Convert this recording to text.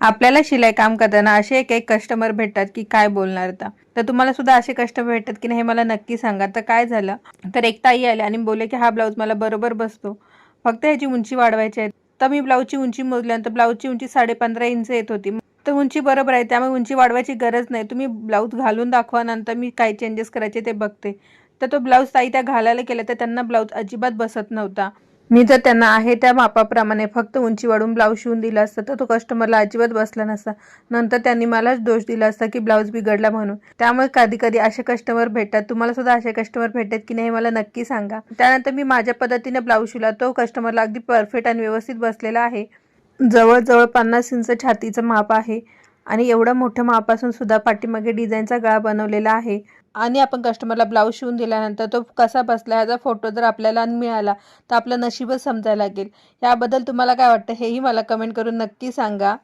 आपल्याला शिलाई काम करताना असे एक एक कस्टमर भेटतात की काय बोलणार आता. तर तुम्हाला सुद्धा असे कस्टमर भेटतात की नाही हे मला नक्की सांगा. तर काय झालं, तर एक ताई आल्या आणि बोलले की हा ब्लाऊज मला बरोबर बसतो, फक्त ह्याची उंची वाढवायची आहे. तर मी ब्लाऊजची उंची मोजल्यानंतर ब्लाऊजची उंची 15.5 इंच येत होती. तर उंची बरोबर आहे, त्यामुळे उंची वाढवायची गरज नाही. तुम्ही ब्लाऊज घालून दाखवा, नंतर मी काय चेंजेस करायचे ते बघते. तर तो ब्लाऊज ताई त्या घालायला गेल्या तर त्यांना ब्लाऊज अजिबात बसत नव्हता. मी जर त्यांना आहे त्या मापाप्रमाणे फक्त उंची वाढवून ब्लाऊज शिवून दिला असता तर तो कस्टमरला अजिबात बसला नसता. नंतर त्यांनी मलाच दोष दिला असता की ब्लाऊज बिघडला म्हणून. त्यामुळे कधी कधी असे कस्टमर भेटतात. तुम्हाला सुद्धा असे कस्टमर भेटतात की नाही मला नक्की सांगा. त्यानंतर मी माझ्या पद्धतीने ब्लाऊज शिवला. तो कस्टमरला अगदी परफेक्ट आणि व्यवस्थित बसलेला आहे. जवळजवळ 50 इंच छातीचं माप आहे आणि एवढं मोठं मापासून सुद्धा पाठीमागे डिझाईनचा गळा बनवलेला आहे. आणि आपण कस्टमरला ब्लाऊज शिवून दिल्यानंतर तो कसा बसला ह्याचा फोटो जर आपल्याला मिळाला तर आपलं नशीबच समजायला लागेल. याबद्दल तुम्हाला काय वाटतं हेही मला कमेंट करून नक्की सांगा.